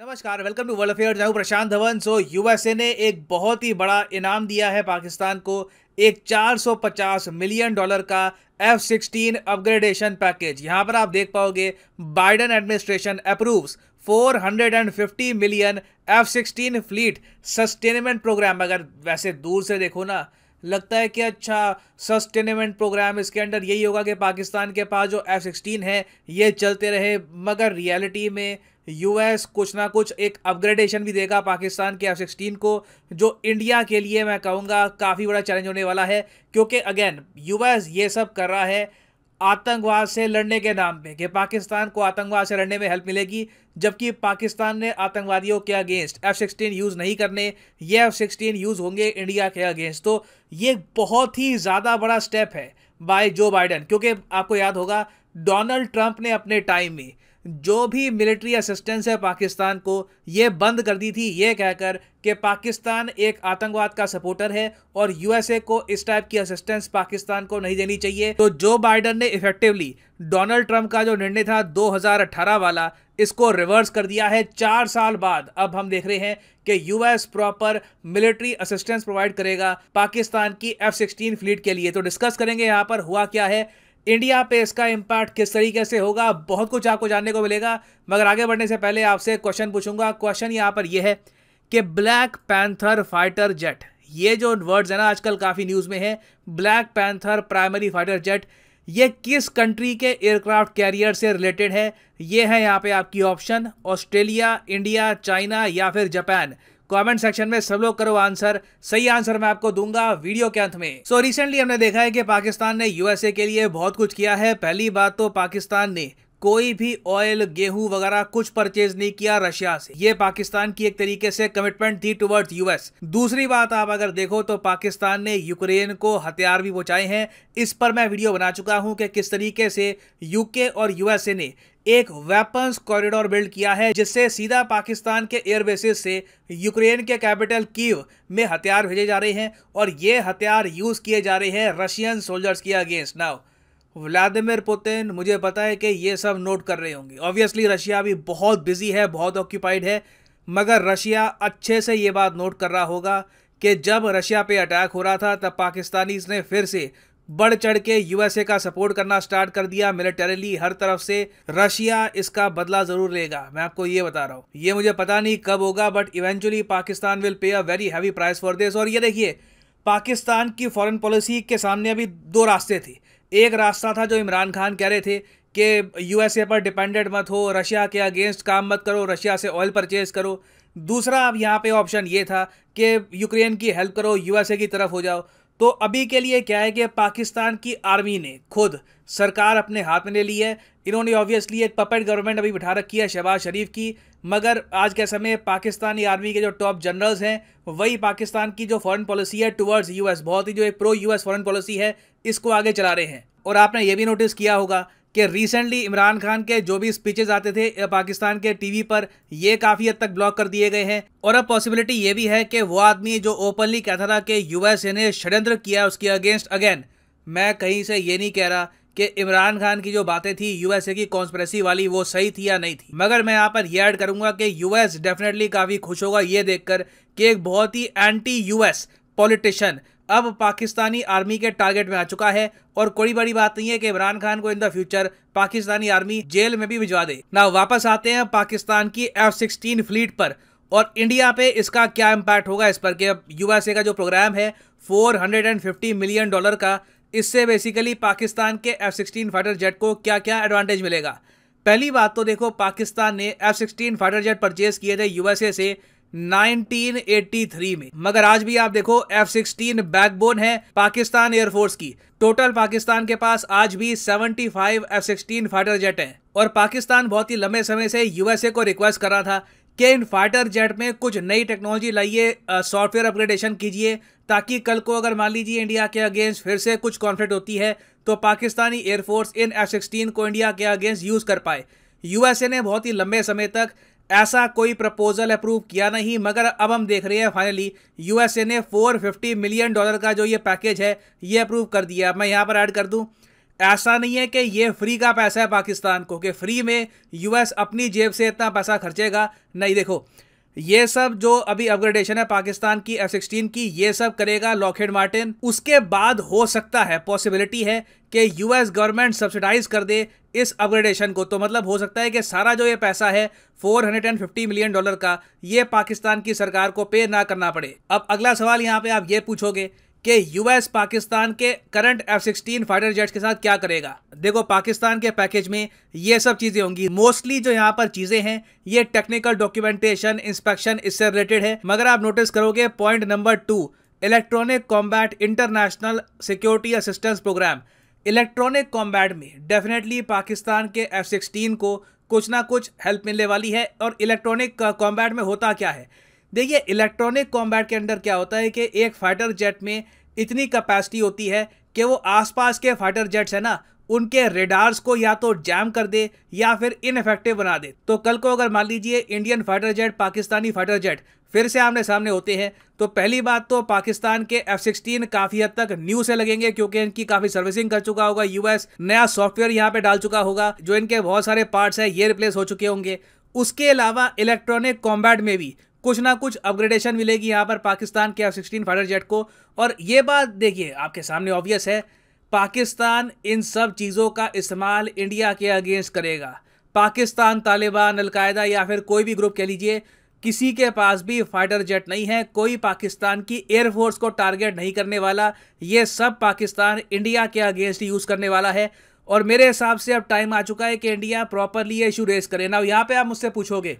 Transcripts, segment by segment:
नमस्कार, welcome to world affairs. मैं हूं प्रशांत धवन। यूएसए ने एक बहुत ही बड़ा इनाम दिया है पाकिस्तान को, एक $450 मिलियन का F-16 अपग्रेडेशन पैकेज। यहां पर आप देख पाओगे Biden administration approves 450 million F-16 fleet sustainment program. अगर वैसे दूर से देखो ना, लगता है कि अच्छा सस्टेनमेंट प्रोग्राम, इसके अंडर यही होगा कि पाकिस्तान के पास जो F-16 है ये चलते रहे, मगर रियलिटी में यूएस कुछ ना कुछ एक अपग्रेडेशन भी देगा पाकिस्तान के F-16 को, जो इंडिया के लिए मैं कहूँगा काफ़ी बड़ा चैलेंज होने वाला है। क्योंकि अगेन यूएस ये सब कर रहा है आतंकवाद से लड़ने के नाम पे, कि पाकिस्तान को आतंकवाद से लड़ने में हेल्प मिलेगी, जबकि पाकिस्तान ने आतंकवादियों के अगेंस्ट F-16 यूज़ नहीं करने, ये F-16 यूज़ होंगे इंडिया के अगेंस्ट। तो ये बहुत ही ज़्यादा बड़ा स्टेप है बाय जो बाइडन। क्योंकि आपको याद होगा डोनाल्ड ट्रंप ने अपने टाइम में जो भी मिलिट्री असिस्टेंस है पाकिस्तान को, ये बंद कर दी थी, ये कहकर कि पाकिस्तान एक आतंकवाद का सपोर्टर है और यूएसए को इस टाइप की असिस्टेंस पाकिस्तान को नहीं देनी चाहिए। तो जो बाइडन ने इफेक्टिवली डोनाल्ड ट्रंप का जो निर्णय था 2018 वाला, इसको रिवर्स कर दिया है 4 साल बाद। अब हम देख रहे हैं कि US proper military assistance provide करेगा पाकिस्तान की F-16 फ्लीट के लिए। तो डिस्कस करेंगे यहाँ पर हुआ क्या है, इंडिया पे इसका इम्पैक्ट किस तरीके से होगा, बहुत कुछ आपको जानने को मिलेगा। मगर आगे बढ़ने से पहले आपसे क्वेश्चन पूछूंगा। क्वेश्चन यहाँ पर यह है कि ब्लैक पैंथर फाइटर जेट, ये जो वर्ड्स है ना आजकल काफ़ी न्यूज़ में है, black panther primary fighter jet, ये किस कंट्री के एयरक्राफ्ट कैरियर से रिलेटेड है? ये है यहाँ पे आपकी ऑप्शन, ऑस्ट्रेलिया, इंडिया, चाइना या फिर जापान। कमेंट सेक्शन में सब लोग करो आंसर। सही आंसर मैं आपको दूंगा वीडियो के अंत में। रिसेंटली हमने देखा है कि पाकिस्तान ने यूएसए के लिए बहुत कुछ किया है। पहली बात तो पाकिस्तान ने कोई भी ऑयल, गेहूं वगैरह कुछ परचेज नहीं किया रशिया से। ये पाकिस्तान की एक तरीके से कमिटमेंट थी टुवर्ड्स यूएस। दूसरी बात आप अगर देखो तो पाकिस्तान ने यूक्रेन को हथियार भी पहुंचाए हैं। इस पर मैं वीडियो बना चुका हूं कि किस तरीके से यूके और यूएसए ने एक वेपन्स कॉरिडोर बिल्ड किया है, जिससे सीधा पाकिस्तान के एयर बेसिस से यूक्रेन के कैपिटल कीव में हथियार भेजे जा रहे हैं और ये हथियार यूज किए जा रहे हैं रशियन सोल्जर्स के अगेंस्ट। नाउ व्लादिमीर पुतिन, मुझे पता है कि ये सब नोट कर रहे होंगे। ऑब्वियसली रशिया भी बहुत बिजी है, बहुत ऑक्यूपाइड है, मगर रशिया अच्छे से ये बात नोट कर रहा होगा कि जब रशिया पे अटैक हो रहा था तब पाकिस्तानीज ने फिर से बढ़ चढ़ के यूएसए का सपोर्ट करना स्टार्ट कर दिया मिलिटरीली हर तरफ से। रशिया इसका बदला जरूर लेगा, मैं आपको ये बता रहा हूँ। ये मुझे पता नहीं कब होगा, but eventually Pakistan will pay a very heavy price for this. और ये देखिए, पाकिस्तान की फॉरेन पॉलिसी के सामने अभी दो रास्ते थे। एक रास्ता था जो इमरान खान कह रहे थे कि यूएसए पर डिपेंडेंट मत हो, रशिया के अगेंस्ट काम मत करो, रशिया से ऑयल परचेज करो। दूसरा अब यहाँ पे ऑप्शन ये था कि यूक्रेन की हेल्प करो, यूएसए की तरफ हो जाओ। तो अभी के लिए क्या है कि पाकिस्तान की आर्मी ने खुद सरकार अपने हाथ में ले ली है। इन्होंने ऑब्वियसली एक पपेट गवर्नमेंट अभी बिठा रखी है शहबाज शरीफ की, मगर आज के समय पाकिस्तानी आर्मी के जो टॉप जनरल्स हैं वही पाकिस्तान की जो फॉरेन पॉलिसी है टुवर्ड्स यूएस, बहुत ही जो एक प्रो यूएस फॉरेन पॉलिसी है, इसको आगे चला रहे हैं। और आपने ये भी नोटिस किया होगा कि रिसेंटली इमरान खान के जो भी स्पीचेस आते थे पाकिस्तान के टीवी पर, ये काफ़ी हद तक ब्लॉक कर दिए गए हैं। और अब पॉसिबिलिटी ये भी है कि वो आदमी जो ओपनली कहता था कि यूएसए ने षड्यंत्र किया उसके अगेंस्ट, अगेन मैं कहीं से ये नहीं कह रहा कि इमरान खान की जो बातें थी यूएसए की कॉन्स्पिरेसी वाली वो सही थी या नहीं थी, मगर मैं यहाँ पर यह ऐड करूंगा कि यूएस डेफिनेटली काफ़ी खुश होगा ये देखकर कि एक बहुत ही एंटी यूएस पॉलिटिशियन अब पाकिस्तानी आर्मी के टारगेट में आ चुका है। और कोई बड़ी बात नहीं है कि इमरान खान को in the future Pakistani army jail में भी भिजवा दे। ना वापस आते हैं पाकिस्तान की F-16 फ्लीट पर और इंडिया पे इसका क्या इम्पैक्ट होगा इस पर, कि अब यूएसए का जो प्रोग्राम है $450 मिलियन का, इससे बेसिकली पाकिस्तान के F-16 फाइटर जेट को क्या क्या एडवांटेज मिलेगा। पहली बात तो देखो, पाकिस्तान ने F-16 फाइटर जेट परचेज किए थे यूएसए से 1983 में, मगर आज भी आप देखो F-16 बैकबोन है पाकिस्तान एयरफोर्स की। टोटल पाकिस्तान के पास आज भी 75 F-16 फाइटर जेट हैं और पाकिस्तान बहुत ही लंबे समय से यूएसए को रिक्वेस्ट कर रहा था कि इन फाइटर जेट में कुछ नई टेक्नोलॉजी लाइए, सॉफ्टवेयर अपग्रेडेशन कीजिए, ताकि कल को अगर मान लीजिए इंडिया के अगेंस्ट फिर से कुछ कॉन्फ्लिक्ट होती है तो पाकिस्तानी एयरफोर्स इन F-16 को इंडिया के अगेंस्ट यूज कर पाए। यूएसए ने बहुत ही लंबे समय तक ऐसा कोई प्रपोजल अप्रूव किया नहीं, मगर अब हम देख रहे हैं फाइनली यूएसए ने $450 मिलियन का जो ये पैकेज है ये अप्रूव कर दिया। मैं यहाँ पर ऐड कर दूं, ऐसा नहीं है कि ये फ्री का पैसा है पाकिस्तान को, कि फ्री में यूएस अपनी जेब से इतना पैसा खर्चेगा। नहीं, देखो ये सब जो अभी अपग्रेडेशन है पाकिस्तान की F-16 की, ये सब करेगा लॉकहीड मार्टिन। उसके बाद हो सकता है, पॉसिबिलिटी है कि यूएस गवर्नमेंट सब्सिडाइज कर दे इस अपग्रेडेशन को। तो मतलब हो सकता है कि सारा जो ये पैसा है $450 मिलियन का, ये पाकिस्तान की सरकार को पे ना करना पड़े। अब अगला सवाल यहाँ पे आप ये पूछोगे कि यूएस पाकिस्तान के करंट F-16 फाइटर जेट्स के साथ क्या करेगा। देखो पाकिस्तान के पैकेज में ये सब चीजें होंगी। मोस्टली जो यहाँ पर चीजें हैं ये टेक्निकल डॉक्यूमेंटेशन, इंस्पेक्शन, इससे रिलेटेड है। मगर आप नोटिस करोगे point number 2, electronic combat international security assistance program. Electronic combat में डेफिनेटली पाकिस्तान के F-16 को कुछ ना कुछ हेल्प मिलने वाली है। और इलेक्ट्रॉनिक कॉम्बैट में होता क्या है, देखिए इलेक्ट्रॉनिक कॉम्बैट के अंदर क्या होता है कि एक फाइटर जेट में इतनी कैपेसिटी होती है कि वो आसपास के फाइटर जेट्स है ना, उनके रेडार्स को या तो जैम कर दे या फिर इनफेक्टिव बना दे। तो कल को अगर मान लीजिए Indian fighter jet, Pakistani fighter jet फिर से आमने सामने होते हैं, तो पहली बात तो पाकिस्तान के F-16 काफी हद तक न्यू से लगेंगे, क्योंकि इनकी काफी सर्विसिंग कर चुका होगा यूएस, नया सॉफ्टवेयर यहाँ पे डाल चुका होगा, जो इनके बहुत सारे पार्ट्स है ये रिप्लेस हो चुके होंगे। उसके अलावा इलेक्ट्रॉनिक कॉम्बैट में भी कुछ ना कुछ अपग्रेडेशन मिलेगी यहाँ पर पाकिस्तान के F-16 फाइटर जेट को। और ये बात देखिए आपके सामने ऑब्वियस है, पाकिस्तान इन सब चीज़ों का इस्तेमाल इंडिया के अगेंस्ट करेगा। पाकिस्तान, तालिबान, अलकायदा या फिर कोई भी ग्रुप कह लीजिए, किसी के पास भी फाइटर जेट नहीं है, कोई पाकिस्तान की एयरफोर्स को टारगेट नहीं करने वाला। ये सब पाकिस्तान इंडिया के अगेंस्ट यूज़ करने वाला है। और मेरे हिसाब से अब टाइम आ चुका है कि इंडिया प्रॉपरली ये इशू रेस करे ना। यहाँ पे आप मुझसे पूछोगे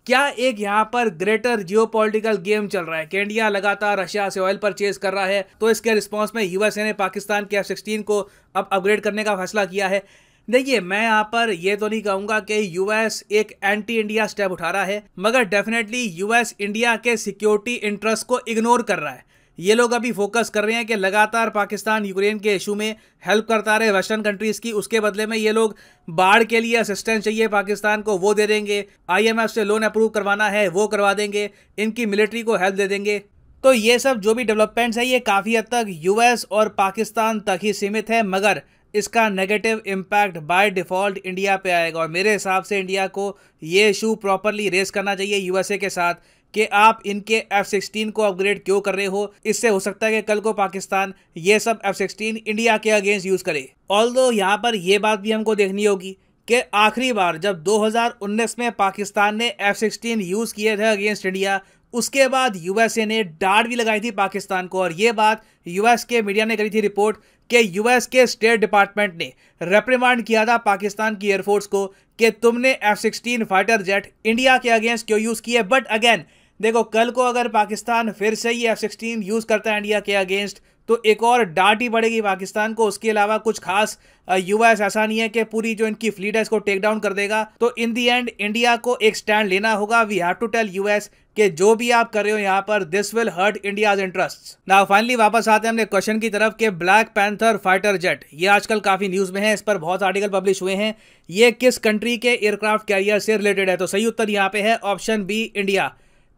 क्या एक यहाँ पर ग्रेटर जियोपॉलिटिकल गेम चल रहा है कि इंडिया लगातार रशिया से ऑयल परचेज कर रहा है, तो इसके रिस्पांस में यूएसए ने पाकिस्तान के F-16 को अब अपग्रेड करने का फैसला किया है। देखिए मैं यहाँ पर ये तो नहीं कहूँगा कि यूएस एक एंटी इंडिया स्टेप उठा रहा है, मगर डेफिनेटली यूएस इंडिया के सिक्योरिटी इंटरेस्ट को इग्नोर कर रहा है। ये लोग अभी फोकस कर रहे हैं कि लगातार पाकिस्तान यूक्रेन के इशू में हेल्प करता रहे वेस्टर्न कंट्रीज की, उसके बदले में ये लोग बाढ़ के लिए असिस्टेंस चाहिए पाकिस्तान को, वो दे देंगे। IMF से लोन अप्रूव करवाना है वो करवा देंगे, इनकी मिलिट्री को हेल्प दे देंगे। तो ये सब जो भी डेवलपमेंट्स है ये काफ़ी हद तक यूएस और पाकिस्तान तक ही सीमित है, मगर इसका negative impact by default India पे आएगा। और मेरे हिसाब से इंडिया को ये इशू प्रॉपरली रेस करना चाहिए यूएसए के साथ कि आप इनके F-16 को अपग्रेड क्यों कर रहे हो। इससे हो सकता है कि कल को पाकिस्तान ये सब F-16 इंडिया के अगेंस्ट यूज़ करे। ऑल्दो यहाँ पर यह बात भी हमको देखनी होगी कि आखिरी बार जब 2019 में पाकिस्तान ने F-16 यूज़ किए थे अगेंस्ट इंडिया, उसके बाद यूएसए ने डांट भी लगाई थी पाकिस्तान को। और ये बात यूएस के मीडिया ने करी थी रिपोर्ट कि यूएस के स्टेट डिपार्टमेंट ने रेप्रिमांड किया था पाकिस्तान की एयरफोर्स को कि तुमने F-16 फाइटर जेट इंडिया के अगेंस्ट क्यों यूज़ किए। बट अगेन देखो कल को अगर पाकिस्तान फिर से ये F-16 यूज़ करता है इंडिया के अगेंस्ट, तो एक और डांट ही पड़ेगी पाकिस्तान को। उसके अलावा कुछ खास यूएस ऐसा नहीं है कि पूरी जो इनकी फ्लीट है इसको टेक डाउन कर देगा। तो इन दी एंड इंडिया को एक स्टैंड लेना होगा। We have to tell US कि जो भी आप कर रहे हो यहाँ पर this will hurt India's interests. Now finally वापस आते हैं हमने क्वेश्चन की तरफ कि ब्लैक पैंथर फाइटर जेट ये आजकल काफी न्यूज में है, इस पर बहुत आर्टिकल पब्लिश हुए हैं। ये किस कंट्री के एयरक्राफ्ट कैरियर से रिलेटेड है? तो सही उत्तर यहाँ पे है ऑप्शन बी, इंडिया।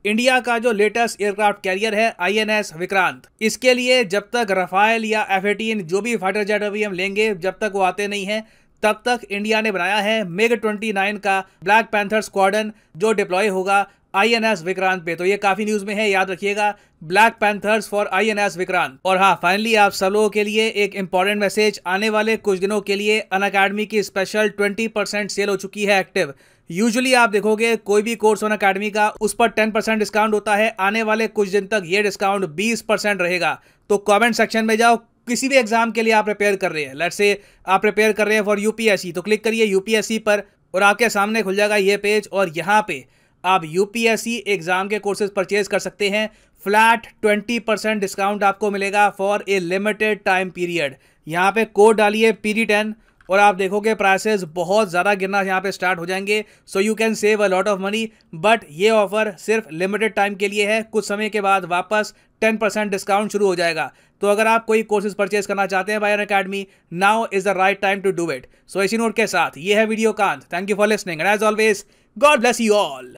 इंडिया का जो लेटेस्ट एयरक्राफ्ट कैरियर है INS विक्रांत, इसके लिए जब तक रफाल या F-18 जो भी फाइटर जेट अभी हम लेंगे जब तक वो आते नहीं हैं, तब तक इंडिया ने बनाया है MiG-29 का ब्लैक पैंथर स्क्वाड्रन जो डिप्लॉय होगा INS विक्रांत पे। तो ये काफी न्यूज में है, याद रखिएगा, black panthers for INS Vikrant. और हाँ फाइनली आप सब लोगों के लिए एक इंपॉर्टेंट मैसेज, आने वाले कुछ दिनों के लिए अनअकैडमी की स्पेशल 20% सेल हो चुकी है एक्टिव। यूजुअली आप देखोगे कोई भी कोर्स ऑन अकेडमी का उस पर 10% डिस्काउंट होता है, आने वाले कुछ दिन तक ये डिस्काउंट 20% रहेगा। तो कमेंट सेक्शन में जाओ, किसी भी एग्जाम के लिए आप प्रिपेयर कर रहे हैं, लेट्स से आप प्रिपेयर कर रहे हैं फॉर UPSC, तो क्लिक करिए UPSC पर और आपके सामने खुल जाएगा ये पेज। और यहाँ पे आप UPSC एग्जाम के कोर्सेज परचेज कर सकते हैं। फ्लैट 20% डिस्काउंट आपको मिलेगा for a limited time period. यहाँ पे कोड डालिए PD10 और आप देखोगे प्राइसेस बहुत ज़्यादा गिरना यहाँ पे स्टार्ट हो जाएंगे। So you can save a lot of money. But ये ऑफर सिर्फ लिमिटेड टाइम के लिए है, कुछ समय के बाद वापस 10% डिस्काउंट शुरू हो जाएगा। तो अगर आप कोई कोर्सेज परचेज करना चाहते हैं by Unacademy, now is the right time to do it. So इसी नोट के साथ ये है video Kant. Thank you for listening and as always God bless you all.